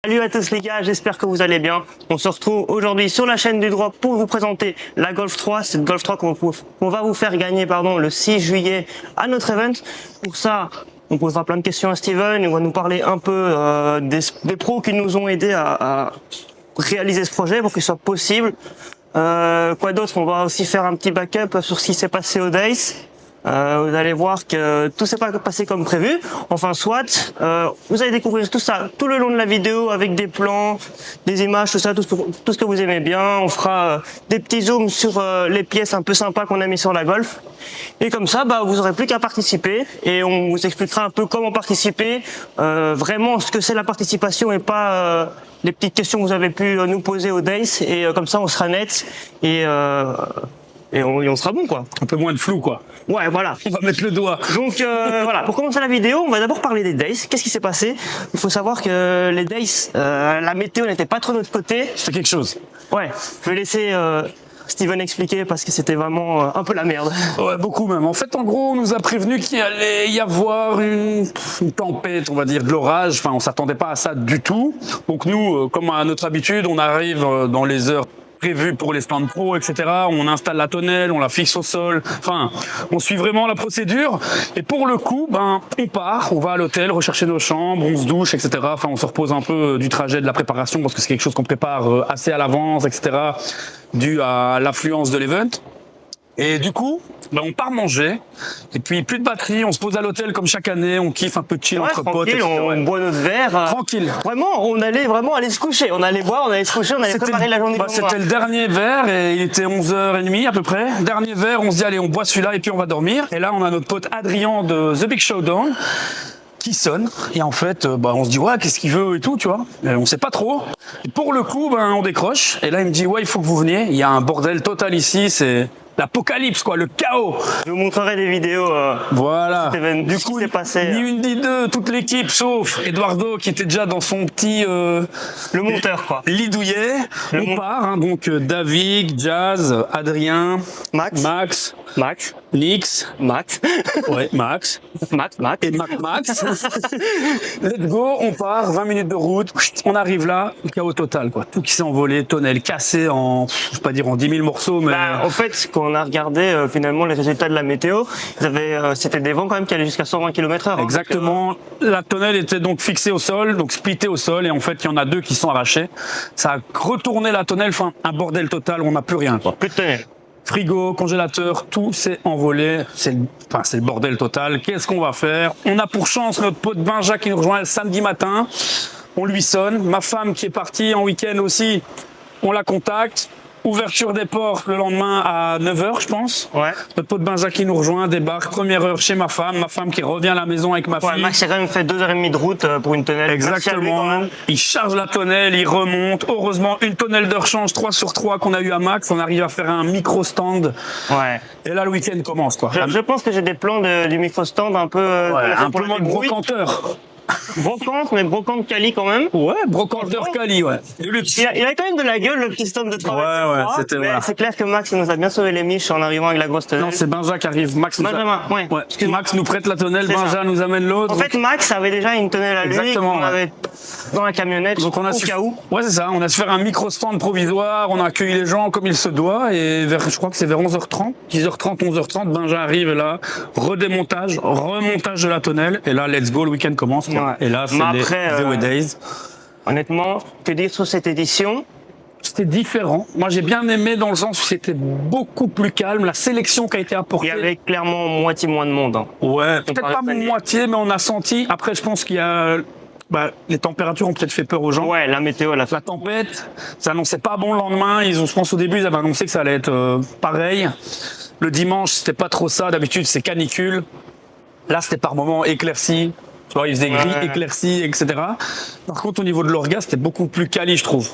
Salut à tous les gars, j'espère que vous allez bien. On se retrouve aujourd'hui sur la chaîne du Drop pour vous présenter la Golf 3. Cette Golf 3 qu'on va vous faire gagner le 6 juillet à notre event. Pour ça, on posera plein de questions à Steven. Il va nous parler un peu des pros qui nous ont aidés à réaliser ce projet pour qu'il soit possible. Quoi d'autre? On va aussi faire un petit backup sur ce qui s'est passé au Days. Vous allez voir que tout s'est pas passé comme prévu. Enfin, soit, vous allez découvrir tout ça tout le long de la vidéo avec des plans, des images, tout ça, tout ce que vous aimez bien. On fera des petits zooms sur les pièces un peu sympas qu'on a mis sur la Golf. Et comme ça, vous aurez plus qu'à participer et on vous expliquera un peu comment participer, vraiment ce que c'est la participation et pas les petites questions que vous avez pu nous poser au Days. Et comme ça, on sera net et on sera bon, quoi. Un peu moins de flou, quoi. Ouais, voilà. On va mettre le doigt. Donc voilà, pour commencer la vidéo, on va d'abord parler des Days. Qu'est-ce qui s'est passé? Il faut savoir que les Days, la météo n'était pas trop de notre côté. C'est quelque chose. Ouais, je vais laisser Steven expliquer parce que c'était vraiment un peu la merde. Ouais, beaucoup même. En fait, en gros, on nous a prévenu qu'il allait y avoir une tempête, on va dire, de l'orage. Enfin, on s'attendait pas à ça du tout. Donc nous, comme à notre habitude, on arrive dans les heures prévu pour les stands pro, etc. On installe la tonnelle, on la fixe au sol. Enfin, on suit vraiment la procédure. Et pour le coup, on part, on va à l'hôtel rechercher nos chambres, on se douche, etc. Enfin, on se repose un peu du trajet, de la préparation, parce que c'est quelque chose qu'on prépare assez à l'avance, etc. Dû à l'affluence de l'event. Et du coup, on part manger, et puis plus de batterie, on se pose à l'hôtel comme chaque année, on kiffe un peu de chill entre potes, etc. On boit notre verre. Tranquille. Vraiment, on allait aller se coucher. On allait boire, on allait se coucher, on allait préparer la journée. C'était le dernier verre, et il était 11h30 à peu près. Dernier verre, on se dit allez, on boit celui-là, et puis on va dormir. Et là, on a notre pote Adrien de The Big Showdown qui sonne, et en fait on se dit ouais, qu'est-ce qu'il veut et tout, tu vois, et on sait pas trop, et pour le coup on décroche, et là il me dit ouais, il faut que vous veniez, il y a un bordel total ici, c'est l'apocalypse, quoi, le chaos. Je vous montrerai des vidéos. Voilà. Du coup, c'est passé. Ni une ni deux, toute l'équipe, sauf Eduardo qui était déjà dans son petit le monteur, quoi. Lit douillet. On part, donc David, Jazz, Adrien, Max, Nix, Max. Ouais, Max. Et Max. Let's go, on part, 20 minutes de route, on arrive là, chaos total, quoi. Tout qui s'est envolé, tonnelle cassée en, je vais pas dire en 10 000 morceaux, mais... en fait, quand on a regardé finalement les résultats de la météo, c'était des vents quand même qui allaient jusqu'à 120 km/h. Exactement. La tonnelle était donc fixée au sol, donc splittée au sol, et en fait, il y en a deux qui sont arrachés. Ça a retourné la tonnelle, enfin, un bordel total, on n'a plus rien, quoi. Plus de tonnelle. Frigo, congélateur, tout s'est envolé. C'est le bordel total. Qu'est-ce qu'on va faire? On a pour chance notre pote Benja qui nous rejoint le samedi matin. On lui sonne. Ma femme qui est partie en week-end aussi, on la contacte. Ouverture des portes le lendemain à 9h, je pense. Ouais. Notre pote Benja qui nous rejoint, débarque, première heure chez ma femme qui revient à la maison avec ma fille. Max a quand même fait 2h30 de route pour une tonnelle. Exactement. Il charge la tonnelle, il remonte. Heureusement, une tonnelle de rechange 3 sur 3 qu'on a eu à Max. On arrive à faire un micro-stand. Ouais. Et là, le week-end commence, quoi. Je pense que j'ai des plans du micro-stand un peu... un peu moins de brocanteur. Brocante, mais brocante quali quand même. Ouais, brocanteur quali, ouais. Il a quand même de la gueule, le petit stand de travail. Ouais, c'était voilà. C'est clair que Max nous a bien sauvé les miches en arrivant avec la grosse tonnelle. Non, c'est Benja qui arrive. Benjamin, Max nous prête la tonnelle, Benja nous amène l'autre. En fait, Max avait déjà une tonnelle à lui. Exactement. On avait dans la camionnette, donc on a au cas où. Ouais, c'est ça. On a su faire un micro-stand provisoire, on a accueilli les gens comme il se doit, et je crois que c'est vers 11h30, 10h30, 11h30, Benja arrive, et là, remontage de la tonnelle, et là, let's go, le week-end commence, quoi. Ouais. Et là, c'est les Days. Honnêtement, que dire sur cette édition? C'était différent. Moi, j'ai bien aimé dans le sens où c'était beaucoup plus calme. La sélection qui a été apportée. Il y avait clairement moitié moins de monde. Hein. Ouais, peut-être pas moitié, mais on a senti. Après, je pense qu'il y a... les températures ont peut-être fait peur aux gens. Ouais, la météo, la tempête, ça annonçait pas bon le lendemain. Je pense au début, ils avaient annoncé que ça allait être pareil. Le dimanche, c'était pas trop ça. D'habitude, c'est canicule. Là, c'était par moments éclairci. Tu vois, il faisait gris, éclairci, etc. Par contre, au niveau de l'orga, c'était beaucoup plus quali, je trouve.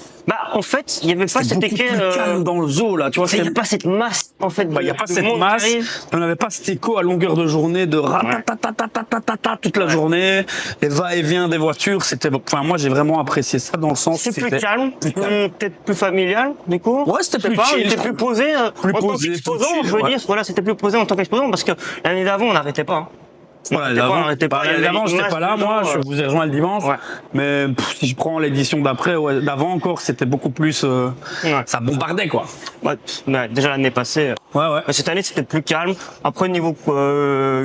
En fait, il n'y avait pas cette calme dans le zoo, là. Tu vois, il n'y a pas cette masse, en fait. Il n'y a pas cette masse. On n'avait pas cet écho à longueur de journée de ratatatatata toute la journée. Les va-et-vient des voitures. Moi, j'ai vraiment apprécié ça dans le sens. C'est plus calme, peut-être plus familial, du coup. Ouais, c'était plus chill. C'était plus posé. En tant qu'exposant, je veux dire, voilà, c'était plus posé en tant qu'exposant parce que l'année d'avant, on n'arrêtait pas. Voilà, d'avant, j'étais pas là, moi, je vous ai rejoint le dimanche. Ouais. Mais si je prends l'édition d'après, d'avant encore, c'était beaucoup plus. Ça bombardait, quoi. Ouais, déjà l'année passée. Ouais. Cette année, c'était plus calme. Après, niveau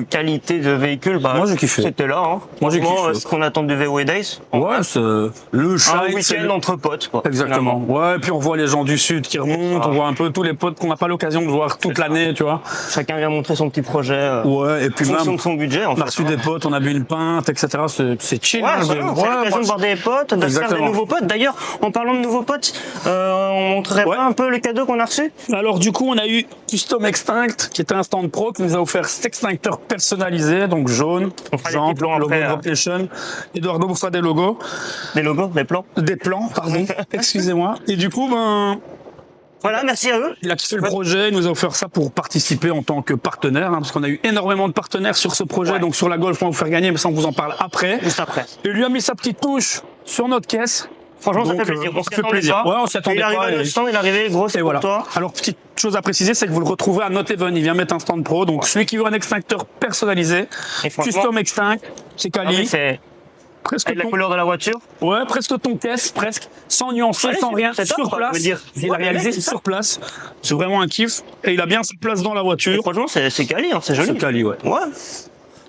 qualité de véhicule, moi, j'ai kiffé. C'était là. Hein. Moi, j'ai kiffé. Ce qu'on attend du VW Days. Ouais, c'est le shine. Un week-end entre potes, quoi. Exactement. Finalement. Ouais, et puis on voit les gens du Sud qui remontent, on voit un peu tous les potes qu'on n'a pas l'occasion de voir toute l'année, tu vois. Chacun vient montrer son petit projet. Ouais, et puis en fonction même. de son budget, en On a reçu des potes, on a bu une pinte, etc. C'est chill. Ouais, c'est l'occasion de voir des potes, de faire des nouveaux potes. D'ailleurs, en parlant de nouveaux potes, on montrerait pas un peu les cadeaux qu'on a reçus? Alors du coup, on a eu Custom Extinct, qui était un stand pro, qui nous a offert cet extincteur personnalisé, donc jaune, exemple, logo Rotation. Eduardo vous fera des logos. Des logos, des plans? Des plans, pardon, excusez-moi. Et du coup, voilà, merci à eux. il a kiffé le projet, il nous a offert ça pour participer en tant que partenaire, parce qu'on a eu énormément de partenaires sur ce projet, donc sur la Golf, on va vous faire gagner, mais ça on vous en parle après. Juste après. Et lui a mis sa petite touche sur notre caisse. Franchement, donc, ça fait plaisir. On s'y fait plaisir. Ouais, on s'y attendait pas. Il est arrivé, le stand, il est arrivé, gros, c'est pour toi. Alors, petite chose à préciser, c'est que vous le retrouvez à Not Even. Il vient mettre un stand pro. Donc, celui qui veut un extincteur personnalisé, Custom Extinct, c'est quali. C'est presque la couleur de la voiture. Ouais, presque ton caisse, presque. Sans nuancer, sans rien. Sur place. Il a réalisé sur place. C'est vraiment un kiff. Et il a bien sa place dans la voiture. Franchement, c'est quali, hein, c'est joli. C'est quali, ouais.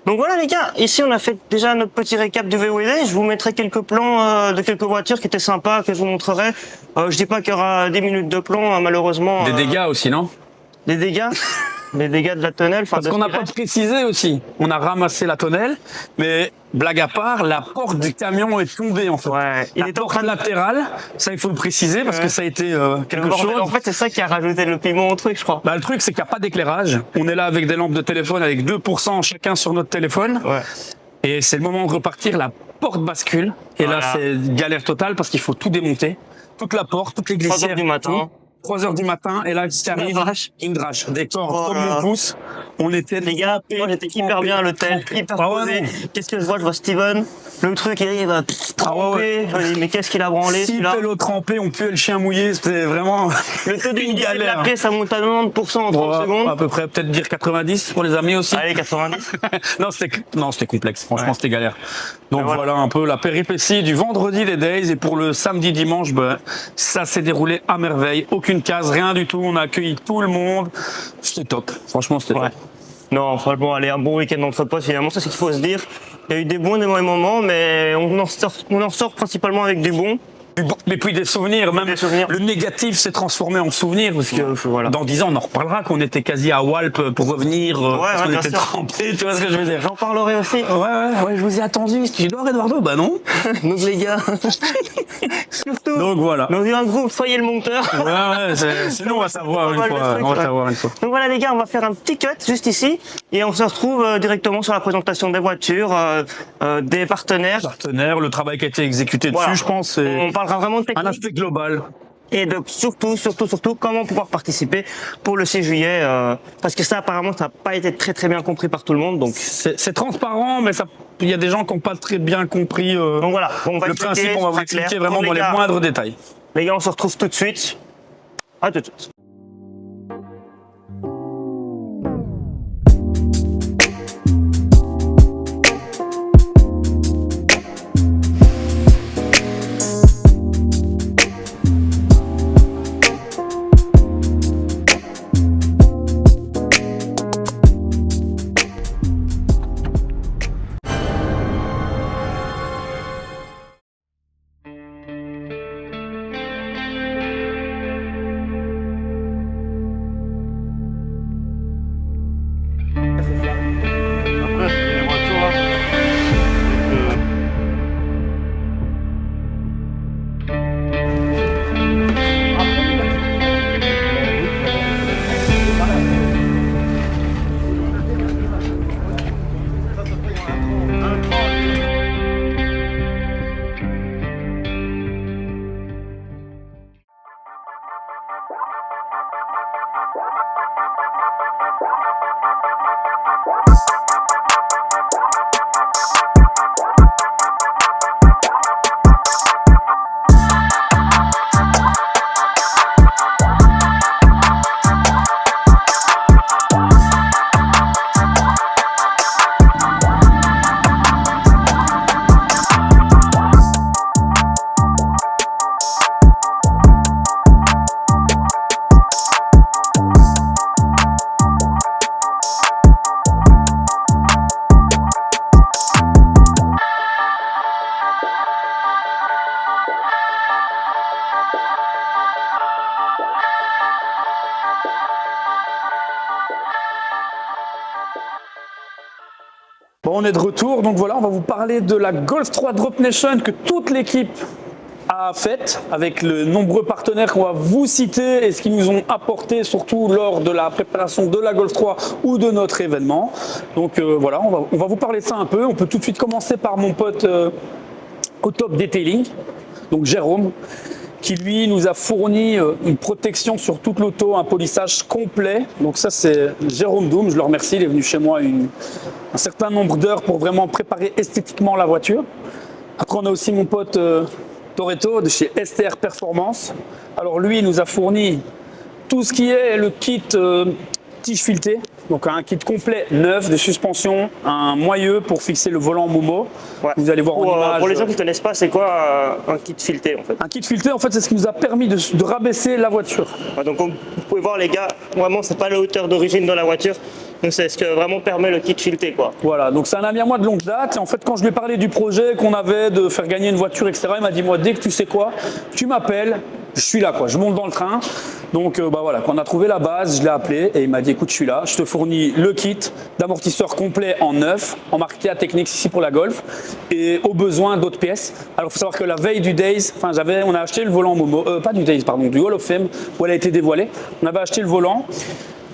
Donc voilà les gars, ici on a fait déjà notre petit récap du VW Days. Je vous mettrai quelques plans de quelques voitures qui étaient sympas, que je vous montrerai. Je dis pas qu'il y aura 10 minutes de plan, malheureusement. Des dégâts aussi, non? Des dégâts des dégâts de la tonnelle. Parce qu'on n'a pas précisé aussi. On a ramassé la tonnelle, mais blague à part, la porte du camion est tombée en fait. Ouais. Il est en train de latérale, ça il faut le préciser parce que ça a été quelque chose. En fait, c'est ça qui a rajouté le piment au truc, je crois. Bah, le truc, c'est qu'il n'y a pas d'éclairage. On est là avec des lampes de téléphone avec 2% chacun sur notre téléphone. Ouais. Et c'est le moment de repartir, la porte bascule. Et là, c'est galère totale parce qu'il faut tout démonter. Toute la porte, toutes les glissières. 3h du matin. 3h du matin, et là, il arrive une drache, des corps comme mon pouce. On était, les gars, moi j'étais hyper bien à l'hôtel, hyper posé. Qu'est-ce que je vois Steven, le truc, il va tremper. Mais qu'est-ce qu'il a branlé, si celui-là? l'eau trempé, on puait le chien mouillé, c'était vraiment le taux d'humidité de la pièce, ça monte à 90% en 30 secondes. À peu près, peut-être dire 90 pour les amis aussi. Allez, 90. non, c'était complexe. Franchement, c'était galère. Donc voilà un peu la péripétie du vendredi des Days. Et pour le samedi, dimanche, ça s'est déroulé à merveille. Aucune case, rien du tout. On a accueilli tout le monde. C'était top. Franchement, c'était top. Non, franchement, allez, un bon week-end entre potes, finalement, c'est ce qu'il faut se dire. Il y a eu des bons et des mauvais moments, mais on en sort principalement avec des bons. Mais puis des souvenirs, même le négatif s'est transformé en souvenir, parce que dans 10 ans, on en reparlera qu'on était quasi à Walp pour revenir, parce qu'on était trempés, tu vois ce que je veux dire. J'en parlerai aussi. Ouais, je vous ai attendu. Tu dors, Eduardo? Bah non. Donc les gars, surtout. Donc voilà. Dans un groupe, soyez le monteur. Sinon on va savoir une fois. Donc voilà les gars, on va faire un petit cut juste ici, et on se retrouve directement sur la présentation des voitures, des partenaires. Le travail qui a été exécuté dessus, je pense. On parlera vraiment de technique. Un aspect global. Et donc surtout, comment pouvoir participer pour le 6 juillet, parce que ça apparemment ça n'a pas été très bien compris par tout le monde. Donc c'est transparent, mais il y a des gens qui n'ont pas très bien compris donc voilà, le principe. On va vous expliquer vraiment dans les moindres détails. Les gars, on se retrouve tout de suite. À tout de suite. Bon, on est de retour, donc voilà, on va vous parler de la Golf 3 Drop Nation que toute l'équipe a faite avec les nombreux partenaires qu'on va vous citer et ce qu'ils nous ont apporté surtout lors de la préparation de la Golf 3 ou de notre événement. Donc voilà, on va vous parler de ça un peu. On peut tout de suite commencer par mon pote au top detailing, donc Jérôme, qui lui nous a fourni une protection sur toute l'auto, un polissage complet. Donc ça c'est Jérôme Doom, je le remercie, il est venu chez moi un certain nombre d'heures pour vraiment préparer esthétiquement la voiture. Après on a aussi mon pote Toretto de chez STR Performance. Alors lui il nous a fourni tout ce qui est le kit tige filetée, donc un kit complet neuf de suspension, un moyeu pour fixer le volant Momo. Ouais. Vous allez voir en image. Pour les gens qui ne connaissent pas, c'est quoi un kit fileté en fait? Un kit fileté, en fait, c'est ce qui nous a permis de rabaisser la voiture. Ouais, donc vous pouvez voir les gars, vraiment c'est pas la hauteur d'origine de la voiture. Donc c'est ce que vraiment permet le kit fileté quoi. Voilà, donc c'est un ami à moi de longue date. Et en fait, quand je lui ai parlé du projet qu'on avait de faire gagner une voiture, etc., il m'a dit, moi, dès que tu sais quoi, tu m'appelles, je suis là, quoi. Je monte dans le train. Donc voilà, quand on a trouvé la base, je l'ai appelé et il m'a dit, écoute, je suis là, je te fournis le kit d'amortisseur complet en neuf, en marque TA Technics ici pour la Golf, et au besoin d'autres pièces. Alors il faut savoir que la veille du Days, on a acheté le volant Momo, pas du Days, pardon, du Hall of Fame, où elle a été dévoilée. On avait acheté le volant.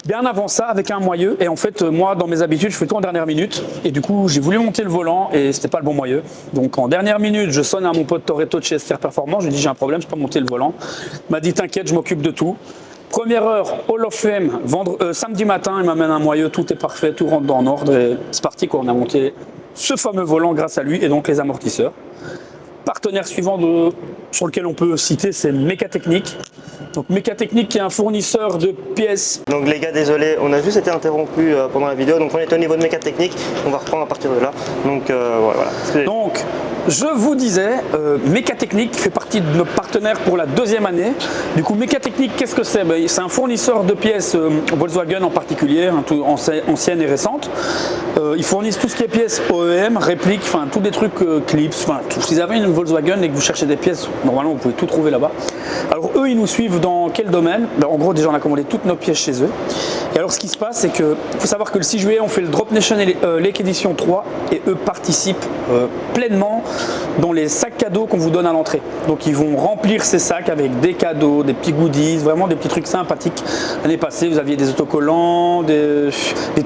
Bien avant ça, avec un moyeu, et en fait, moi, dans mes habitudes, je fais tout en dernière minute, et du coup, j'ai voulu monter le volant, et c'était pas le bon moyeu. Donc, en dernière minute, je sonne à mon pote Toretto de chez STR Performance, je lui dis, j'ai un problème, je peux pas monter le volant. Il m'a dit, t'inquiète, je m'occupe de tout. Première heure, Hall of Fame, samedi matin, il m'amène un moyeu, tout est parfait, tout rentre dans l'ordre, et c'est parti, quoi. On a monté ce fameux volant grâce à lui, et donc les amortisseurs. Partenaire suivant sur lequel on peut citer, c'est Mécatechnique. Donc Mécatechnique qui est un fournisseur de pièces. Donc les gars, désolé, on a juste été interrompu pendant la vidéo, donc on est au niveau de Mécatechnique, on va reprendre à partir de là. Donc voilà. Donc je vous disais, Mécatechnique fait partie de nos partenaires pour la deuxième année. Du coup, Mécatechnique, qu'est-ce que c'est? C'est un fournisseur de pièces Volkswagen en particulier, anciennes et récentes. Ils fournissent tout ce qui est pièces OEM, répliques, enfin tous des trucs clips, enfin tout. Si vous avez une Volkswagen et que vous cherchez des pièces, normalement vous pouvez tout trouver là-bas. Alors eux, ils nous suivent dans quel domaine? En gros, déjà on a commandé toutes nos pièces chez eux. Et alors ce qui se passe, c'est que faut savoir que le 6 juillet, on fait le Drop Nation Lake Edition 3 et eux participent pleinement dans les sacs cadeaux qu'on vous donne à l'entrée. Donc ils vont remplir ces sacs avec des cadeaux, des petits goodies, vraiment des petits trucs sympathiques. L'année passée, vous aviez des autocollants, des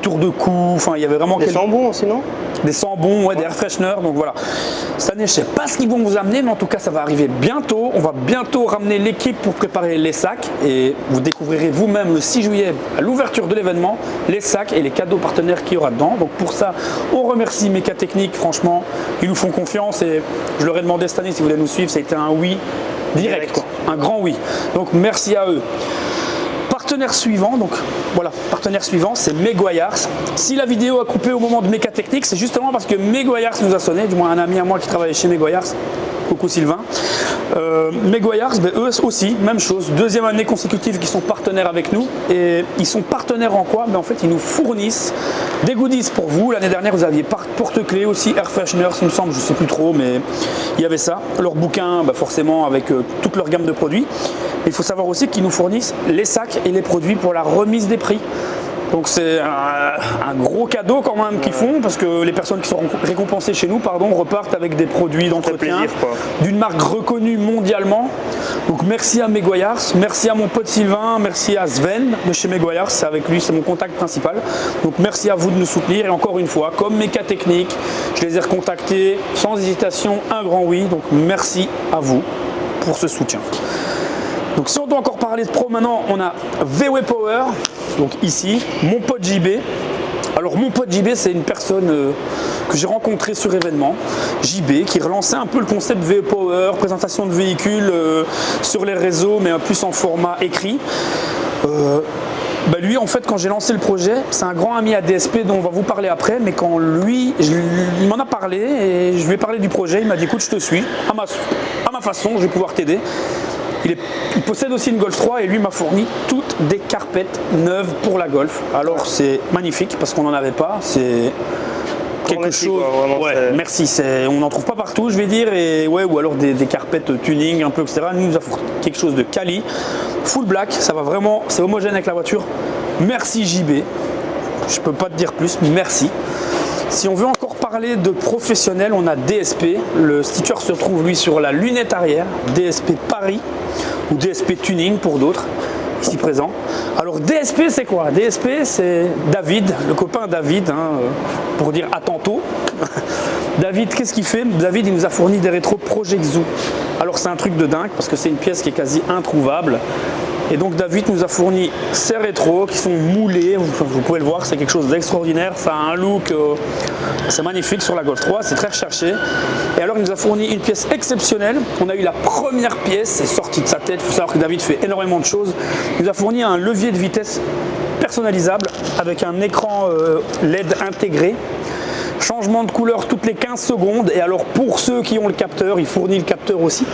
tours de cou, enfin il y avait vraiment des sambons aussi, non? Des sambons, ouais, des air fresheners, donc voilà. Cette année, je sais pas ce qu'ils vont vous amener, mais en tout cas, ça va arriver bientôt. On va bientôt ramener l'équipe pour préparer les sacs et vous découvrirez vous-même le 6 juillet à l'ouverture de l'événement les sacs et les cadeaux partenaires qu'il y aura dedans. Donc pour ça, on remercie Mécatechnique, franchement, ils nous font confiance et je leur ai demandé cette année si vous voulez nous suivre, ça a été un oui direct, quoi. Un grand oui. Donc merci à eux. Partenaire suivant, donc voilà, partenaire suivant, c'est Meguiars. Si la vidéo a coupé au moment de Mécatechnique, c'est justement parce que Meguiars nous a sonné, du moins un ami à moi qui travaillait chez Meguiars. Coucou Sylvain. Meguiars, eux aussi, même chose, deuxième année consécutive qu'ils sont partenaires avec nous. Et ils sont partenaires en quoi? En fait, ils nous fournissent des goodies pour vous. L'année dernière, vous aviez porte-clés aussi, air fresheners, il me semble, je ne sais plus trop, mais il y avait ça. Leur bouquin, forcément, avec toute leur gamme de produits. Il faut savoir aussi qu'ils nous fournissent les sacs et les produits pour la remise des prix. Donc c'est un gros cadeau quand même qu'ils font parce que les personnes qui seront récompensées chez nous repartent avec des produits d'entretien d'une marque reconnue mondialement. Donc merci à Meguiars, merci à mon pote Sylvain, merci à Sven de chez Meguiars, c'est avec lui, c'est mon contact principal. Donc merci à vous de nous soutenir et encore une fois, comme Mécatechnique, je les ai recontactés sans hésitation, un grand oui. Donc merci à vous pour ce soutien. Donc si on doit encore parler de pro maintenant, on a VW Power, donc ici, mon pote JB. Alors mon pote JB, c'est une personne que j'ai rencontrée sur événement, JB, qui relançait un peu le concept VW Power, présentation de véhicules sur les réseaux, mais plus en format écrit. Lui, en fait, quand j'ai lancé le projet, c'est un grand ami à DSP dont on va vous parler après, mais quand lui, il m'en a parlé et je lui ai parlé du projet, il m'a dit écoute, je te suis, à ma façon, je vais pouvoir t'aider. Il possède aussi une Golf 3 et lui m'a fourni toutes des carpettes neuves pour la Golf. Alors c'est magnifique parce qu'on n'en avait pas, c'est quelque chose. Ouais, merci, on n'en trouve pas partout, je vais dire, et ouais, ou alors des carpettes tuning un peu, etc. Nous, nous a fourni quelque chose de quali, full black, ça va vraiment, c'est homogène avec la voiture. Merci JB, je peux pas te dire plus, merci. Si on veut encore parler de professionnel, on a DSP. Le sticker se trouve lui sur la lunette arrière, DSP Paris ou DSP Tuning pour d'autres ici présents. Alors DSP c'est quoi? DSP c'est David, le copain David, pour dire à tantôt. David, qu'est-ce qu'il fait? David il nous a fourni des rétros Project Zoo. Alors c'est un truc de dingue parce que c'est une pièce qui est quasi introuvable. Et donc David nous a fourni ces rétros qui sont moulés, vous pouvez le voir, c'est quelque chose d'extraordinaire, ça a un look, c'est magnifique sur la Golf 3, c'est très recherché. Et alors il nous a fourni une pièce exceptionnelle, on a eu la première pièce, c'est sorti de sa tête, il faut savoir que David fait énormément de choses. Il nous a fourni un levier de vitesse personnalisable avec un écran LED intégré. Changement de couleur toutes les 15 secondes et alors pour ceux qui ont le capteur, il fournit le capteur aussi.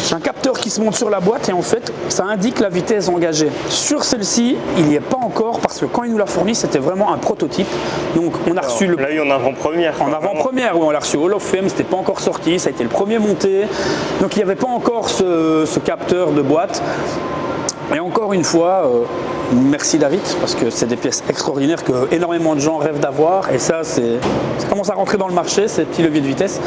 C'est un capteur qui se monte sur la boîte et en fait ça indique la vitesse engagée. Sur celle-ci, il n'y est pas encore parce que quand il nous l'a fourni, c'était vraiment un prototype. Donc on a reçu le... On l'a eu en avant-première. En avant-première, oui, on l'a reçu Hall of Fame, c'était pas encore sorti, ça a été le premier monté. Donc il n'y avait pas encore ce capteur de boîte. Et encore une fois, merci David, parce que c'est des pièces extraordinaires que énormément de gens rêvent d'avoir. Et ça commence à rentrer dans le marché, ces petits leviers de vitesse.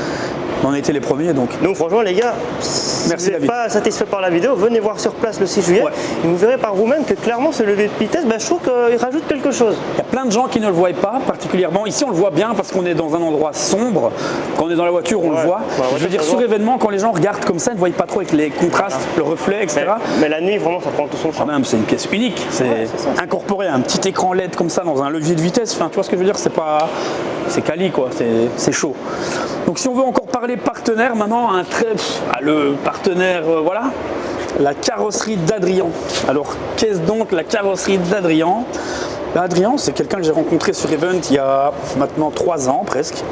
On a été les premiers donc. Donc franchement les gars, si merci vous n'êtes pas satisfait par la vidéo, venez voir sur place le 6 juillet. Ouais. Et vous verrez par vous-même que clairement ce levier de vitesse, je trouve qu'il rajoute quelque chose. Il y a plein de gens qui ne le voient pas particulièrement. Ici on le voit bien parce qu'on est dans un endroit sombre. Quand on est dans la voiture on le voit. Je veux dire sur événement quand les gens regardent comme ça, ils ne voient pas trop avec les contrastes, le reflet, etc. Mais la nuit vraiment ça prend tout son charme. Quand même c'est une pièce unique. C'est incorporer un petit écran LED comme ça dans un levier de vitesse. Enfin tu vois ce que je veux dire, c'est quali quoi, c'est chaud. Donc si on veut encore parler partenaire, maintenant le partenaire, voilà, la carrosserie d'Adrian. Alors qu'est-ce donc la carrosserie d'Adrian? Adrian, c'est quelqu'un que j'ai rencontré sur Event il y a maintenant 3 ans presque.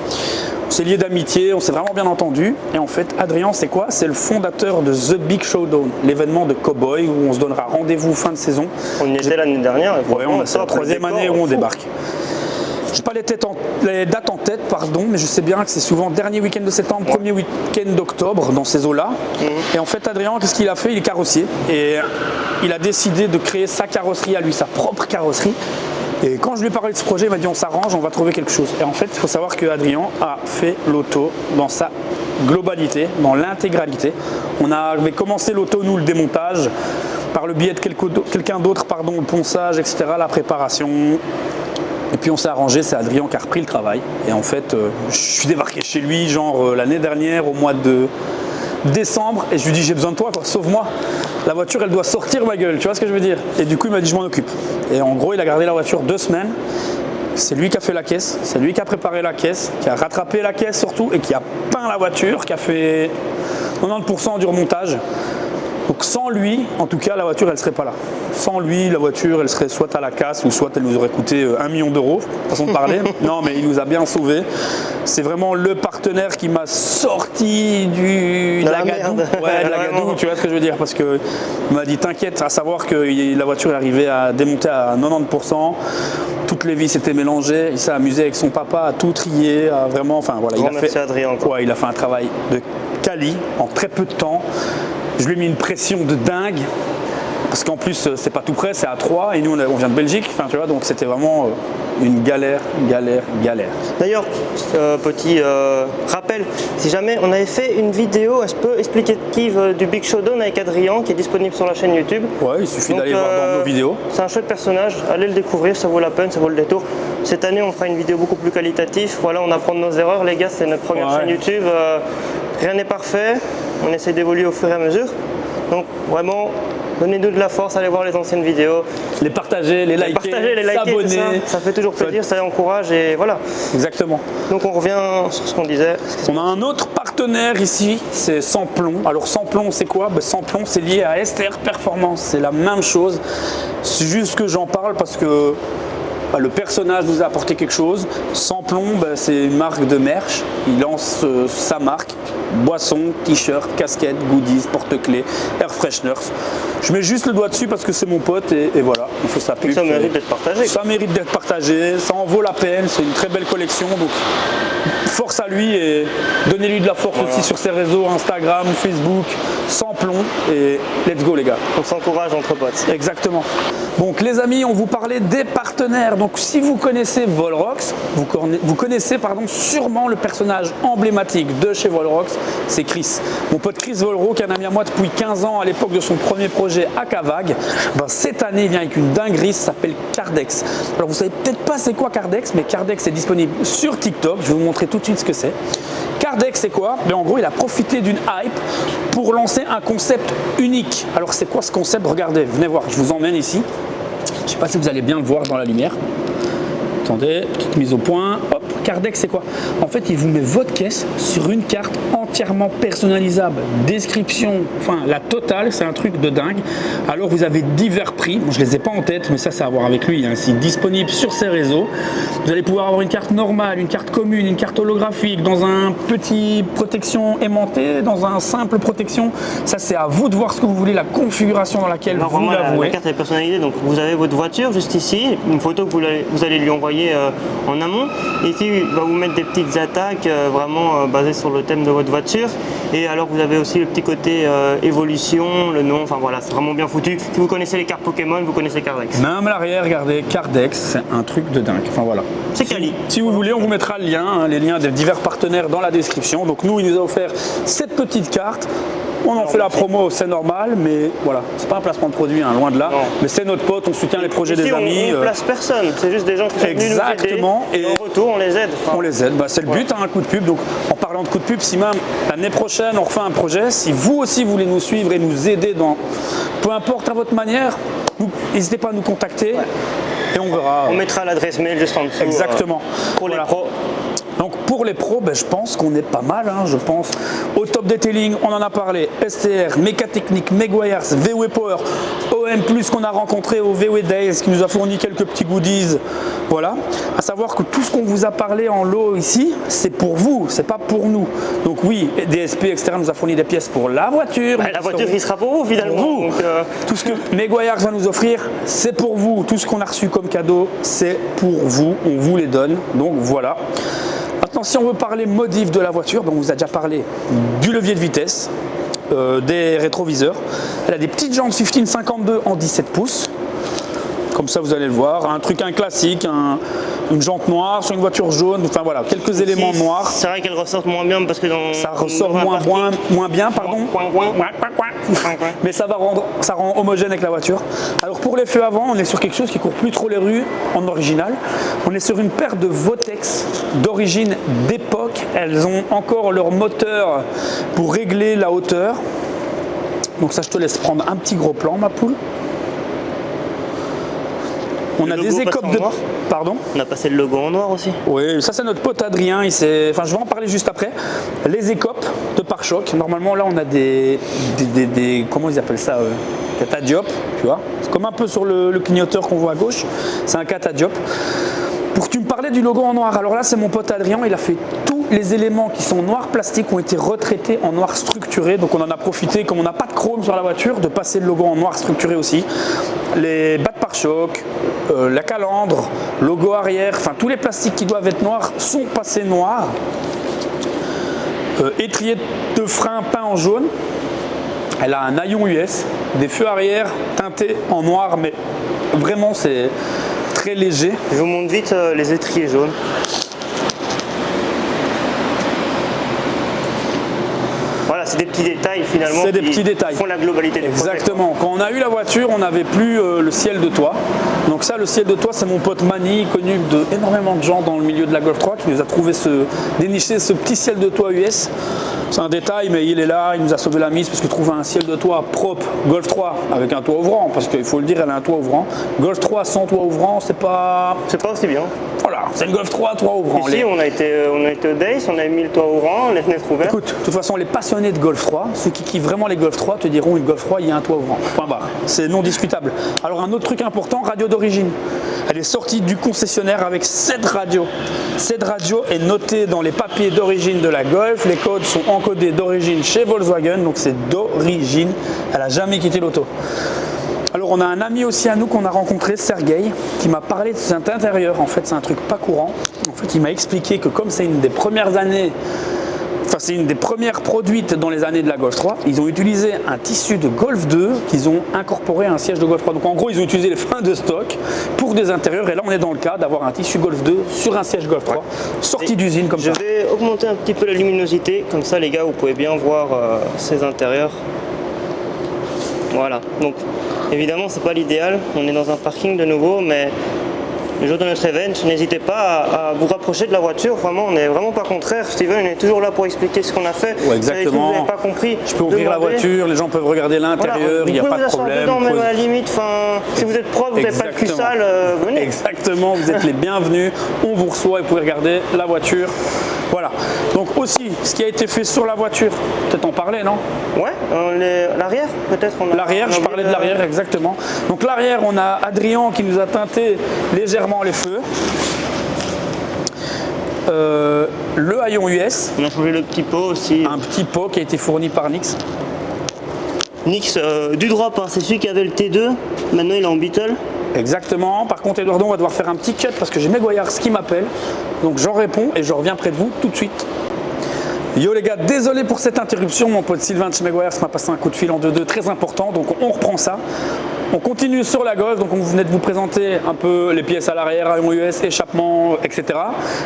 On s'est liés d'amitié, on s'est vraiment bien entendu. Et en fait, Adrian, c'est quoi? C'est le fondateur de The Big Showdown, l'événement de Cowboy où on se donnera rendez-vous fin de saison. On y était l'année dernière. Ouais, c'est la 3e année où on débarque. Je n'ai pas les dates en tête, pardon, mais je sais bien que c'est souvent dernier week-end de septembre, premier week-end d'octobre, dans ces eaux-là. Et en fait, Adrien, qu'est-ce qu'il a fait? Il est carrossier et il a décidé de créer sa carrosserie à lui, sa propre carrosserie. Et quand je lui ai parlé de ce projet, il m'a dit on s'arrange, on va trouver quelque chose. Et en fait, il faut savoir que Adrien a fait l'auto dans sa globalité, dans l'intégralité. On avait commencé l'auto, nous, le démontage, par le biais de quelqu'un d'autre, le ponçage, etc., la préparation. Et puis on s'est arrangé, c'est Adrien qui a repris le travail. Et en fait, je suis débarqué chez lui, l'année dernière, au mois de décembre, et je lui dis j'ai besoin de toi, sauve-moi. La voiture, elle doit sortir ma gueule, tu vois ce que je veux dire? Et du coup, il m'a dit je m'en occupe. Et en gros, il a gardé la voiture 2 semaines. C'est lui qui a fait la caisse, c'est lui qui a préparé la caisse, qui a rattrapé la caisse surtout, et qui a peint la voiture, qui a fait 90% du remontage. Donc sans lui, en tout cas, la voiture, elle ne serait pas là. Sans lui, la voiture, elle serait soit à la casse ou soit elle nous aurait coûté 1 million d'euros, façon de parler. Non, mais il nous a bien sauvés. C'est vraiment le partenaire qui m'a sorti de la gadoue. Ouais, de la gadoue, tu vois ce que je veux dire? Parce qu'il m'a dit t'inquiète, à savoir que la voiture est arrivée à démonter à 90%. Toutes les vis étaient mélangées. Il s'est amusé avec son papa à tout trier, à vraiment. Enfin voilà, il a fait un travail de quali en très peu de temps. Je lui ai mis une pression de dingue parce qu'en plus c'est pas tout près, c'est à 3 et nous on vient de Belgique, enfin tu vois, donc c'était vraiment une galère. D'ailleurs, petit rappel, si jamais on avait fait une vidéo un peu explicative du Big Showdown avec Adrien qui est disponible sur la chaîne YouTube. Ouais, il suffit d'aller voir dans nos vidéos. C'est un chouette personnage, allez le découvrir, ça vaut la peine, ça vaut le détour. Cette année on fera une vidéo beaucoup plus qualitative, voilà, on apprend de nos erreurs les gars, c'est notre première chaîne YouTube, rien n'est parfait, on essaie d'évoluer au fur et à mesure. Donc vraiment, donnez-nous de la force, allez voir les anciennes vidéos. Les partager, les liker, s'abonner. Ça fait toujours plaisir, ça encourage et voilà. Exactement. Donc on revient sur ce qu'on disait. On a un autre partenaire ici, c'est Samplon. Alors Samplon c'est quoi? Samplon c'est lié à STR Performance, c'est la même chose. C'est juste que j'en parle parce que le personnage nous a apporté quelque chose. Samplon, c'est une marque de merch. Il lance sa marque, boissons, t-shirts, casquettes, goodies, porte-clés, air fresheners. Je mets juste le doigt dessus parce que c'est mon pote et voilà, il faut sa pub. Ça mérite d'être partagé. Ça mérite d'être partagé, ça en vaut la peine, c'est une très belle collection. Donc force à lui et donnez-lui de la force aussi sur ses réseaux, Instagram, Facebook, sans plomb et let's go les gars. On s'encourage entre potes. Exactement. Donc les amis, on vous parlait des partenaires. Donc si vous connaissez Volrox, vous connaissez sûrement le personnage emblématique de chez Volrox, c'est Chris. Mon pote Chris Volro, qui est un ami à moi depuis 15 ans à l'époque de son premier projet Akavag. Cette année, il vient avec une dinguerie, ça s'appelle Cardex. Alors vous savez peut-être pas c'est quoi Cardex, mais Cardex est disponible sur TikTok. Je vais vous montrer tout de suite ce que c'est. Cardex, c'est quoi? En gros, il a profité d'une hype pour lancer un concept unique. Alors c'est quoi ce concept? Regardez, venez voir, je vous emmène ici. Je ne sais pas si vous allez bien le voir dans la lumière. Attendez, petite mise au point. Hop, Cardex, c'est quoi? En fait, il vous met votre caisse sur une carte entièrement personnalisable. Description, enfin la totale, c'est un truc de dingue. Alors, vous avez divers prix. Moi, je ne les ai pas en tête, mais ça, c'est à voir avec lui. C'est disponible sur ses réseaux. Vous allez pouvoir avoir une carte normale, une carte commune, une carte holographique, dans un petit protection aimantée, dans un simple protection. Ça, c'est à vous de voir ce que vous voulez, la configuration dans laquelle vous la vouez. La carte est personnalisée, donc vous avez votre voiture juste ici, une photo que vous allez lui envoyer en amont. Ici, il va vous mettre des petites attaques vraiment basées sur le thème de votre voiture. Et alors, vous avez aussi le petit côté évolution, le nom, enfin voilà, c'est vraiment bien foutu. Si vous connaissez les cartes Pokémon, vous connaissez Cardex. Même à l'arrière, regardez, Cardex, c'est un truc de dingue. Enfin voilà. C'est quali. Si vous voulez, on vous mettra le lien, les liens des divers partenaires dans la description. Donc nous, il nous a offert cette petite carte. On en fait la promo, c'est normal, mais voilà, c'est pas un placement de produit, loin de là. Non. Mais c'est notre pote, on soutient les projets des amis. On ne place personne, c'est juste des gens qui sont venus nous aider. Exactement. Et en retour, on les aide. On les aide, c'est le but, un coup de pub. Donc en parlant de coup de pub, si même l'année prochaine on refait un projet, si vous aussi voulez nous suivre et nous aider dans, peu importe à votre manière, n'hésitez pas à nous contacter et on verra. On mettra l'adresse mail juste en dessous. Exactement. Pour les pros. Donc pour les pros, je pense qu'on est pas mal. Je pense au top detailing, on en a parlé. STR, Mécatechnique, Meguiars, VW Power, OM+, qu'on a rencontré au VW Days, qui nous a fourni quelques petits goodies. Voilà. À savoir que tout ce qu'on vous a parlé en lot ici, c'est pour vous, c'est pas pour nous. Donc oui, DSP, etc. nous a fourni des pièces pour la voiture. La voiture qui sera pour vous finalement. Pour vous. Donc, tout ce que Meguiars va nous offrir, c'est pour vous. Tout ce qu'on a reçu comme cadeau, c'est pour vous. On vous les donne. Donc voilà. Maintenant, si on veut parler modif de la voiture, on vous a déjà parlé du levier de vitesse, des rétroviseurs. Elle a des petites jantes 1552 en 17 pouces. Comme ça, vous allez le voir. Un classique, une jante noire sur une voiture jaune. Enfin voilà, quelques éléments noirs. C'est vrai qu'elle ressort moins bien parce que ça ressort moins bien, pardon. Mais ça rend homogène avec la voiture. Alors pour les feux avant, on est sur quelque chose qui court plus trop les rues en original. On est sur une paire de Votex d'origine d'époque. Elles ont encore leur moteur pour régler la hauteur. Donc ça, je te laisse prendre un petit gros plan, ma poule. On a des écopes de... Pardon? On a passé le logo en noir aussi. Oui, ça c'est notre pote Adrien. Enfin, je vais en parler juste après. Les écopes de pare-choc. Normalement, là, on a des comment ils appellent ça? Catadiop, tu vois. C'est comme un peu sur le clignoteur qu'on voit à gauche. C'est un catadiop. Pour que tu me parlais du logo en noir. Alors là, c'est mon pote Adrien. Il a fait tous les éléments qui sont noirs plastiques ont été retraités en noir structuré. Donc on en a profité, comme on n'a pas de chrome sur la voiture, de passer le logo en noir structuré aussi. Les bas de pare-choc, la calandre, logo arrière, enfin tous les plastiques qui doivent être noirs sont passés noirs. Étrier de frein peint en jaune. Elle a un haillon US, des feux arrière teintés en noir, mais vraiment c'est très léger. Je vous montre vite les étriers jaunes. Voilà, c'est des petits détails finalement. C'est des petits détails. Font la globalité du projet. Exactement. Quand on a eu la voiture, on n'avait plus le ciel de toit. Donc ça, le ciel de toit, c'est mon pote Mani, connu d'énormément de gens dans le milieu de la Golf 3, qui nous a déniché ce petit ciel de toit US. C'est un détail, mais il est là, il nous a sauvé la mise parce que trouver un ciel de toit propre, Golf 3 avec un toit ouvrant, parce qu'il faut le dire, elle a un toit ouvrant. Golf 3 sans toit ouvrant, c'est pas aussi bien. Voilà, c'est une Golf 3 toit ouvrant. Ici, on a été au Days, on a mis le toit ouvrant, les fenêtres ouvertes. Écoute, de toute façon, les passionnés de Golf 3, ceux qui kiffent vraiment les Golf 3, te diront une Golf 3, il y a un toit ouvrant. Point barre. C'est non discutable. Alors, un autre truc important, radio d'origine. Elle est sortie du concessionnaire avec cette radio. Cette radio est notée dans les papiers d'origine de la Golf. Les codes sont encodés d'origine chez Volkswagen, donc c'est d'origine. Elle n'a jamais quitté l'auto. Alors on a un ami aussi à nous qu'on a rencontré, Sergueï, qui m'a parlé de cet intérieur. En fait, c'est un truc pas courant. En fait, il m'a expliqué que comme c'est une des premières années, enfin c'est une des premières produites dans les années de la Golf 3, ils ont utilisé un tissu de Golf 2 qu'ils ont incorporé à un siège de Golf 3. Donc en gros, ils ont utilisé les fins de stock pour des intérieurs. Et là, on est dans le cas d'avoir un tissu Golf 2 sur un siège Golf 3, sorti d'usine comme ça. Je vais augmenter un petit peu la luminosité, comme ça les gars, vous pouvez bien voir ces intérieurs. Voilà, donc évidemment c'est pas l'idéal, on est dans un parking de nouveau, mais le jour de notre event, n'hésitez pas à vous rapprocher de la voiture, vraiment on n'est vraiment pas contraire. Steven est toujours là pour expliquer ce qu'on a fait. Ouais, exactement. Vous n'avez pas compris. Je peux ouvrir la voiture, les gens peuvent regarder l'intérieur, il n'y a pas de problème. Dedans, même à la limite, si vous êtes propre, vous n'avez pas le cul sale, venez. Exactement, vous êtes les bienvenus, on vous reçoit et vous pouvez regarder la voiture. Voilà, donc aussi, ce qui a été fait sur la voiture, peut-être en parler, non? Ouais, l'arrière, peut-être. L'arrière, je parlais de l'arrière, exactement. Donc l'arrière, on a Adrien qui nous a teinté légèrement les feux. Le haillon US. On a changé le petit pot aussi. Un petit pot qui a été fourni par Nix. Nix du drop, hein, c'est celui qui avait le T2, maintenant il est en Beetle. Exactement, par contre Eduardo, on va devoir faire un petit cut parce que j'ai Meguiars qui m'appelle. Donc j'en réponds et je reviens près de vous tout de suite. Yo les gars, désolé pour cette interruption, mon pote Sylvain de chez Meguiars m'a passé un coup de fil en 2-2 très important, donc on reprend ça. On continue sur la Golf, donc on venait de vous présenter un peu les pièces à l'arrière, haillon US, échappement, etc.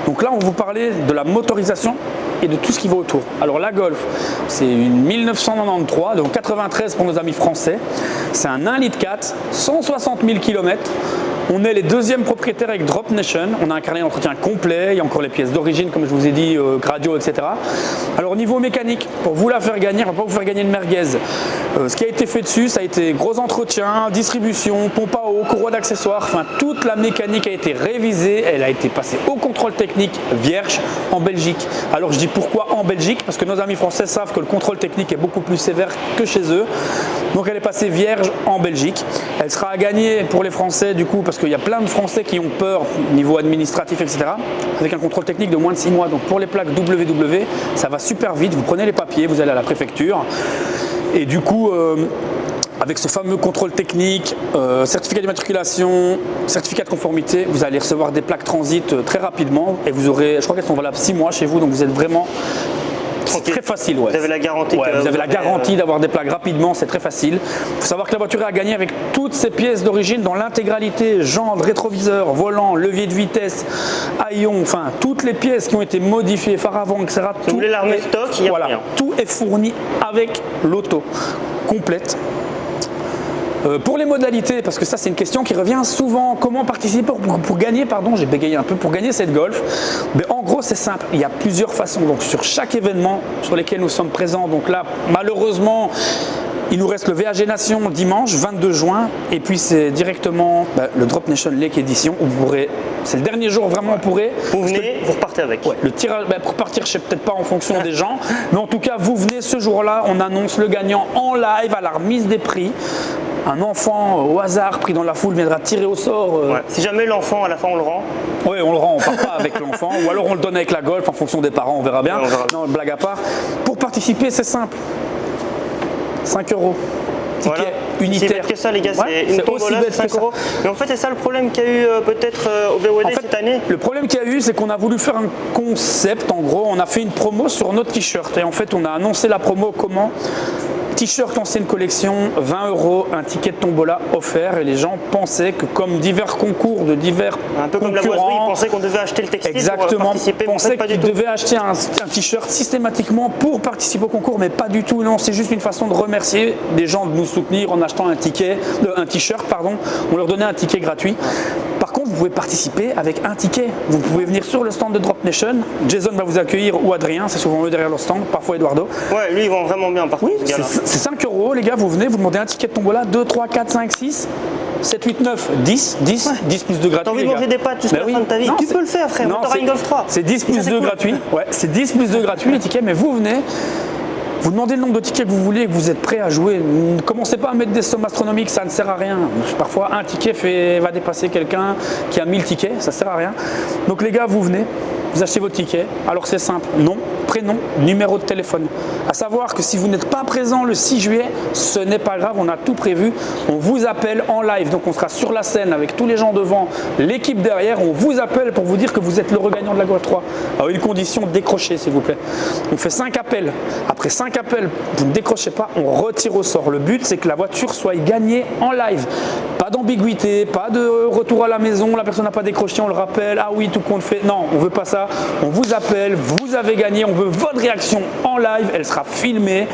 Donc là on va vous parler de la motorisation et de tout ce qui va autour. Alors la Golf, c'est une 1993, donc 93 pour nos amis français. C'est un 1,4 litre, 160 000 km. On est les deuxièmes propriétaires avec Drop Nation. On a un carnet d'entretien complet. Il y a encore les pièces d'origine, comme je vous ai dit, radio, etc. Alors, au niveau mécanique, pour vous la faire gagner, on ne va pas vous faire gagner une merguez. Ce qui a été fait dessus, ça a été gros entretien, distribution, pompe à eau, courroie d'accessoires. Enfin, toute la mécanique a été révisée. Elle a été passée au contrôle technique vierge en Belgique. Alors, je dis pourquoi en Belgique? Parce que nos amis français savent que le contrôle technique est beaucoup plus sévère que chez eux. Donc, elle est passée vierge en Belgique. Elle sera à gagner pour les Français, du coup, parce qu'il y a plein de Français qui ont peur niveau administratif, etc. avec un contrôle technique de moins de 6 mois. Donc pour les plaques WW, ça va super vite. Vous prenez les papiers, vous allez à la préfecture et du coup, avec ce fameux contrôle technique, certificat d'immatriculation, certificat de conformité, vous allez recevoir des plaques transit très rapidement et vous aurez, je crois qu'elles sont valables 6 mois chez vous, donc vous êtes vraiment... C'est très facile, ouais. Vous avez la garantie. Ouais, vous avez la garantie d'avoir des plaques rapidement, c'est très facile. Il faut savoir que la voiture est à gagner avec toutes ses pièces d'origine dans l'intégralité, jantes, rétroviseur, volant, levier de vitesse, haillons, enfin toutes les pièces qui ont été modifiées, phare avant, etc. Si vous voulez l'armée stock, il y a rien. Tout est fourni avec l'auto complète. Pour les modalités, parce que ça c'est une question qui revient souvent, comment participer pour gagner, pardon, j'ai bégayé un peu, pour gagner cette Golf. Mais en gros c'est simple, il y a plusieurs façons. Donc sur chaque événement sur lesquels nous sommes présents, donc là malheureusement il nous reste le VAG Nation dimanche 22 juin et puis c'est directement le Drop Nation Lake Edition où vous pourrez, c'est le dernier jour vraiment on pourrait. Vous venez, vous repartez avec. Ouais, le tirage, pour partir je sais peut-être pas en fonction des gens, mais en tout cas vous venez ce jour-là, on annonce le gagnant en live à la remise des prix. Un enfant au hasard pris dans la foule viendra tirer au sort. Ouais. Si jamais l'enfant à la fin on le rend. Oui, on le rend, on part pas avec l'enfant. Ou alors on le donne avec la Golf en fonction des parents, on verra bien. Ouais, on verra. Non, blague à part. Pour participer, c'est simple. 5 €. Ticket unitaire. C'est bête que ça les gars, c'est une tombola, c'est 5 €. Mais en fait c'est ça le problème qu'il y a eu peut-être au VOD cette année. Le problème qu'il y a eu, c'est qu'on a voulu faire un concept. En gros, on a fait une promo sur notre t-shirt. Et en fait, on a annoncé la promo comment? T-shirt ancienne collection, 20 €, un ticket de tombola offert et les gens pensaient que comme divers concours de divers un peu comme la boiserie, ils pensaient qu'on devait acheter le textile pour participer. Pensaient qu'ils devaient acheter un t-shirt systématiquement pour participer au concours, mais pas du tout. Non, c'est juste une façon de remercier des gens de nous soutenir en achetant un t-shirt, pardon. On leur donnait un ticket gratuit. Par contre, vous pouvez participer avec un ticket. Vous pouvez venir sur le stand de Drop Nation. Jason va vous accueillir ou Adrien, c'est souvent eux derrière leur stand, parfois Eduardo. Ouais, lui, ils vont vraiment bien par contre. Oui, c'est 5 €, les gars, vous venez, vous demandez un ticket de tombola, 2, 3, 4, 5, 6, 7, 8, 9, 10, 10, ouais. 10 plus 2 gratuits. T'as envie de manger des pâtes jusqu'à la fin de ta vie, tu peux le faire, frère. Non, t'auras une Golf 3. C'est 10 plus 2 gratuits. Ouais, c'est 10 plus 2 gratuits les tickets, mais vous venez. Vous demandez le nombre de tickets que vous voulez et que vous êtes prêt à jouer. Ne commencez pas à mettre des sommes astronomiques, ça ne sert à rien. Parfois, un ticket va dépasser quelqu'un qui a 1000 tickets, ça ne sert à rien. Donc les gars, vous venez, vous achetez votre ticket. Alors c'est simple, nom, prénom, numéro de téléphone. À savoir que si vous n'êtes pas présent le 6 juillet, ce n'est pas grave, on a tout prévu. On vous appelle en live, donc on sera sur la scène avec tous les gens devant, l'équipe derrière. On vous appelle pour vous dire que vous êtes le regagnant de la Golf 3. À une condition, décrochez s'il vous plaît. On fait 5 appels. Après 5 appels, vous ne décrochez pas, on retire au sort. Le but, c'est que la voiture soit gagnée en live. Pas d'ambiguïté, pas de retour à la maison, la personne n'a pas décroché, on le rappelle, ah oui, tout compte fait. Non, on veut pas ça. On vous appelle, vous avez gagné, on veut votre réaction en live, elle sera filmée.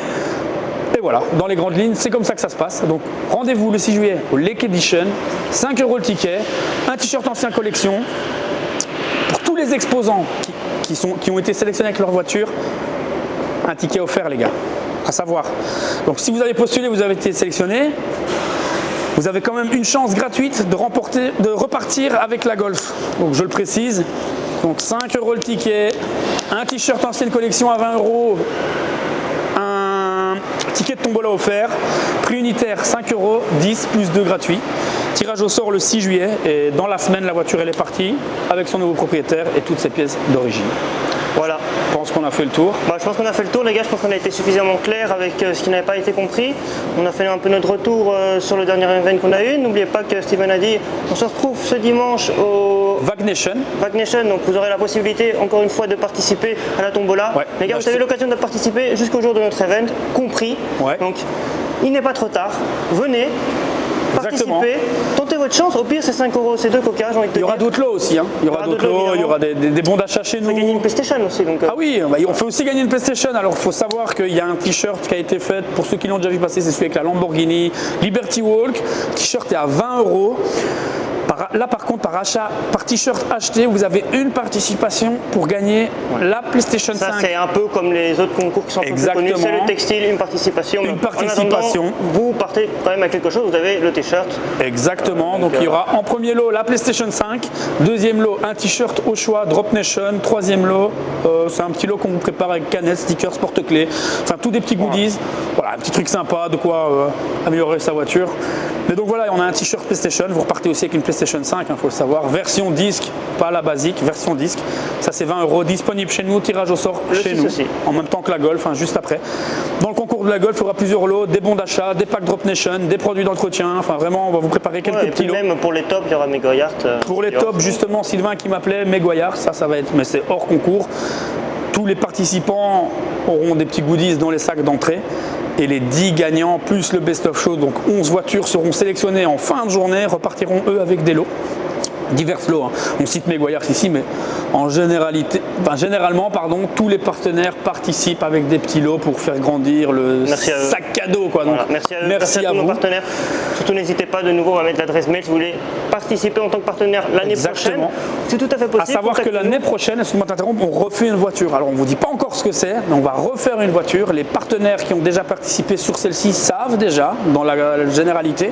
Et voilà, dans les grandes lignes, c'est comme ça que ça se passe. Donc rendez-vous le 6 juillet au Lake Edition, 5 € le ticket, un t-shirt ancien collection. Pour tous les exposants qui ont été sélectionnés avec leur voiture, un ticket offert les gars, à savoir. Donc si vous avez postulé, vous avez été sélectionné, vous avez quand même une chance gratuite de repartir avec la Golf. Donc je le précise, donc 5 € le ticket, un t-shirt ancienne collection à 20 €, un ticket de tombola offert, prix unitaire 5 €, 10 plus 2 gratuits. Tirage au sort le 6 juillet et dans la semaine la voiture elle est partie avec son nouveau propriétaire et toutes ses pièces d'origine. Voilà, je pense qu'on a fait le tour. Je pense qu'on a fait le tour les gars, je pense qu'on a été suffisamment clair avec ce qui n'avait pas été compris. On a fait un peu notre retour sur le dernier event qu'on a eu. N'oubliez pas que Steven a dit, on se retrouve ce dimanche au Vague Nation. Vague Nation, donc vous aurez la possibilité encore une fois de participer à la tombola. Ouais, les gars, vous avez l'occasion de participer jusqu'au jour de notre event, compris. Ouais. Donc il n'est pas trop tard, venez. Participez, tentez votre chance, au pire c'est 5 €, c'est 2 coca, j'ai envie de te dire. Il y aura d'autres lots aussi, hein. Il y aura d'autres lots, il y aura des bons d'achat chez nous. On fait gagner une PlayStation aussi. Donc, Ah oui, on fait aussi gagner une PlayStation. Alors il faut savoir qu'il y a un t-shirt qui a été fait, pour ceux qui l'ont déjà vu passer, c'est celui avec la Lamborghini Liberty Walk. Le t-shirt est à 20 €. Là par contre par t-shirt acheté, vous avez une participation pour gagner la PlayStation 5. Ça c'est un peu comme les autres concours qui sont plus connus, c'est le textile, une participation. Une participation. En attendant, vous partez quand même avec quelque chose, vous avez le t-shirt. Exactement, donc il y aura en premier lot la PlayStation 5, deuxième lot un t-shirt au choix Drop Nation, troisième lot c'est un petit lot qu'on vous prépare avec canettes, stickers, porte-clés, enfin tous des petits goodies, voilà un petit truc sympa de quoi améliorer sa voiture. Mais donc voilà, on a un t-shirt PlayStation, vous repartez aussi avec une PlayStation 5, il faut le savoir, version disque, pas la basique, version disque, ça c'est 20 €, disponible chez nous, tirage au sort chez nous, aussi. En même temps que la Golf, juste après. Dans le concours de la Golf, il y aura plusieurs lots, des bons d'achat, des packs Drop Nation, des produits d'entretien, enfin vraiment on va vous préparer quelques petits lots. Même pour les tops, il y aura Megoyard. Pour les tops, justement, Sylvain qui m'appelait, Megoyard, ça va être, mais c'est hors concours. Tous les participants auront des petits goodies dans les sacs d'entrée. Et les 10 gagnants plus le best of show, donc 11 voitures seront sélectionnées en fin de journée, repartiront eux avec des lots. Divers lots, hein. On cite Megoyard ici, mais généralement, tous les partenaires participent avec des petits lots pour faire grandir le sac cadeau. Quoi. Donc, voilà. Merci à tous nos partenaires. Surtout n'hésitez pas, de nouveau, on va mettre l'adresse mail si vous voulez participer en tant que partenaire l'année prochaine. C'est tout à fait possible. À savoir que l'année prochaine, excusez-moi de t'interrompre, on refait une voiture. Alors on ne vous dit pas encore ce que c'est, mais on va refaire une voiture. Les partenaires qui ont déjà participé sur celle-ci savent déjà, dans la généralité.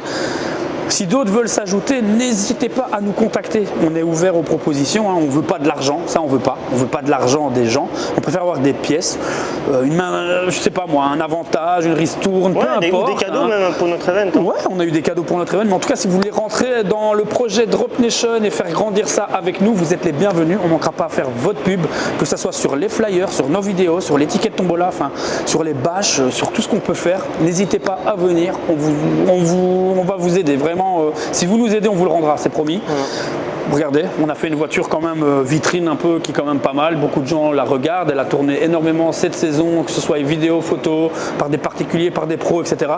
Si d'autres veulent s'ajouter, n'hésitez pas à nous contacter. On est ouvert aux propositions, on ne veut pas de l'argent, ça on ne veut pas. On ne veut pas de l'argent des gens. On préfère avoir des pièces, je sais pas moi, un avantage, une ristourne, peu importe. Ou des cadeaux même pour notre event. Ouais, on a eu des cadeaux pour notre event, mais en tout cas, si vous voulez rentrer dans le projet Drop Nation et faire grandir ça avec nous, vous êtes les bienvenus. On ne manquera pas à faire votre pub, que ce soit sur les flyers, sur nos vidéos, sur l'étiquette tombola, enfin, sur les bâches, sur tout ce qu'on peut faire. N'hésitez pas à venir, on va vous aider vraiment. Si vous nous aidez, on vous le rendra, c'est promis. Regardez, on a fait une voiture quand même vitrine un peu qui est quand même pas mal. Beaucoup de gens la regardent. Elle a tourné énormément cette saison, que ce soit vidéo, photo, par des particuliers, par des pros, etc.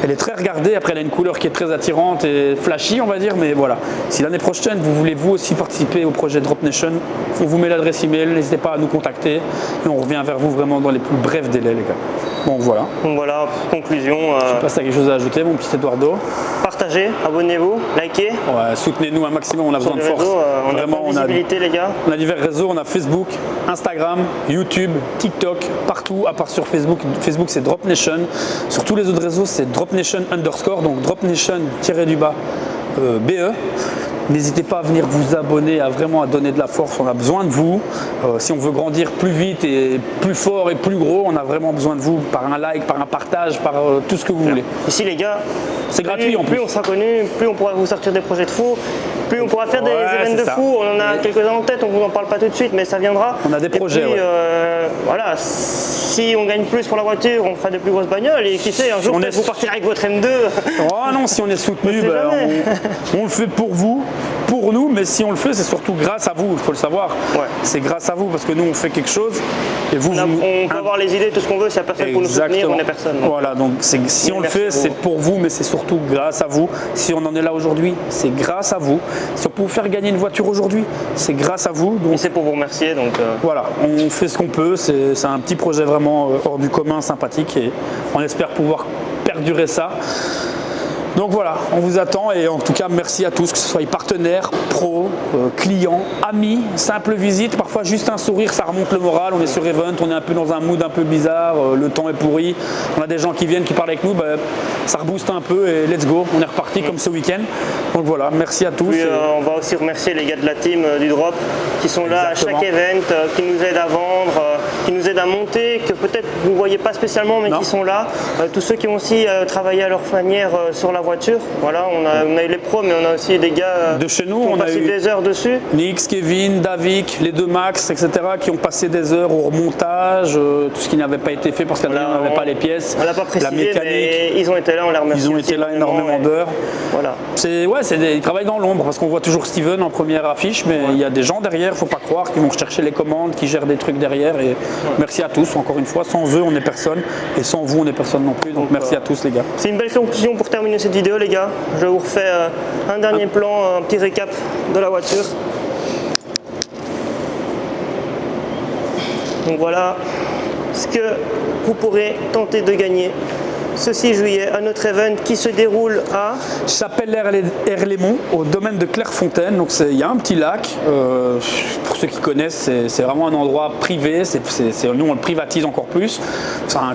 Elle est très regardée. Après, elle a une couleur qui est très attirante et flashy, on va dire. Mais voilà, si l'année prochaine, vous voulez vous aussi participer au projet Drop Nation, on vous met l'adresse email. N'hésitez pas à nous contacter et on revient vers vous vraiment dans les plus brefs délais, les gars. Bon, voilà. Donc voilà, conclusion. Je sais pas si tu as quelque chose à ajouter, mon petit Eduardo. Partagez, abonnez-vous, likez. Ouais, soutenez-nous un maximum, on a besoin de Sur les force. réseaux, on Vraiment, a pas de visibilité, les gars. on a divers réseaux, on a Facebook, Instagram, YouTube, TikTok, partout, à part sur Facebook. Facebook, c'est Drop Nation. Sur tous les autres réseaux, c'est Drop Nation _, donc Drop Nation-BE. N'hésitez pas à venir vous abonner, à donner de la force. On a besoin de vous. Si on veut grandir plus vite et plus fort et plus gros, on a vraiment besoin de vous par un like, par un partage, par tout ce que vous voulez. Ici, les gars, c'est gratuit en plus. Plus on sera connu, plus on pourra vous sortir des projets de fou, plus on pourra faire des événements de ça. fou. On en a quelques-uns en tête, on vous en parle pas tout de suite, mais ça viendra. On a des projets. Et puis, voilà, si on gagne plus pour la voiture, on fera de plus grosses bagnoles. Et qui sait, un jour, peut-être vous partirez avec votre M2. Oh non, si on est soutenu, on le fait pour vous, pour nous, mais si on le fait, c'est surtout grâce à vous, il faut le savoir. Ouais. C'est grâce à vous, parce que nous, on fait quelque chose, et vous... On peut avoir les idées, tout ce qu'on veut, s'il n'y a personne pour nous soutenir, on est personne. Voilà, donc si on le fait, c'est pour vous, mais c'est surtout grâce à vous. Si on en est là aujourd'hui, c'est grâce à vous. Si on peut vous faire gagner une voiture aujourd'hui, c'est grâce à vous. Donc c'est pour vous remercier. Donc voilà, on fait ce qu'on peut, c'est un petit projet vraiment hors du commun, sympathique, et on espère pouvoir perdurer ça. Donc voilà, on vous attend et en tout cas merci à tous, que ce soit partenaires, pros, clients, amis, simple visite, parfois juste un sourire, ça remonte le moral. On est sur Event, on est un peu dans un mood un peu bizarre, le temps est pourri, on a des gens qui viennent, qui parlent avec nous, ça rebooste un peu et let's go, on est reparti comme ce week-end. Donc voilà, merci à tous. Puis, on va aussi remercier les gars de la team du Drop qui sont là à chaque event, qui nous aident à vendre, qui nous aident à monter, que peut-être vous ne voyez pas spécialement mais qui sont là. Tous ceux qui ont aussi travaillé à leur manière sur la voiture. Voilà, on a eu les pros, mais on a aussi des gars de chez nous, qui ont passé des heures dessus. Nix, Kevin, Davik, les deux Max, etc., qui ont passé des heures au remontage, tout ce qui n'avait pas été fait parce qu'Adrien n'avait pas les pièces. On l'a pas précisé, la mécanique. Mais ils ont été là, on les remercie. Ils ont été là énormément d'heures. Voilà. Ils travaillent dans l'ombre parce qu'on voit toujours Steven en première affiche, mais il y a des gens derrière, il ne faut pas croire, qui vont chercher les commandes, qui gèrent des trucs derrière. Et merci à tous, encore une fois. Sans eux, on n'est personne, et sans vous, on n'est personne non plus. Donc merci à tous, les gars. C'est une belle conclusion pour terminer cette vidéo, les gars. Je vous refais un dernier plan, un petit récap de la voiture. Donc voilà ce que vous pourrez tenter de gagner ce 6 juillet à notre event qui se déroule à Chapelle-Herlémont, au domaine de Clairefontaine. Donc il y a un petit lac. Pour ceux qui connaissent, c'est vraiment un endroit privé. Nous, on le privatise encore plus.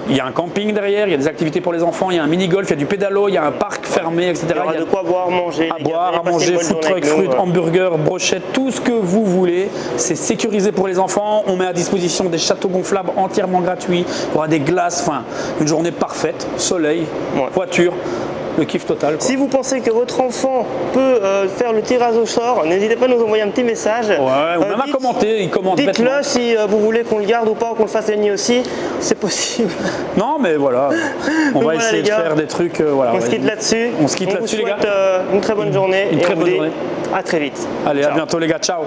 Il y a un camping derrière, il y a des activités pour les enfants, il y a un mini-golf, il y a du pédalo, il y a un parc fermé, etc. Il y aura de quoi boire, manger. À manger, food truck, fruits, hamburgers, brochettes, tout ce que vous voulez. C'est sécurisé pour les enfants. On met à disposition des châteaux gonflables entièrement gratuits. Il y aura des glaces, enfin, une journée parfaite. Soleil, voiture, le kiff total. Si vous pensez que votre enfant peut faire le tirage au sort, n'hésitez pas à nous envoyer un petit message. Ouais, ou même à commenter, il commente. Dites-le si vous voulez qu'on le garde ou pas, ou qu'on le fasse gagner aussi, c'est possible. Non mais voilà, on va essayer de faire des trucs. On se quitte là-dessus. On se quitte là-dessus les gars. Une très bonne journée. Une très bonne journée. À très vite. Allez, ciao. À bientôt les gars, ciao.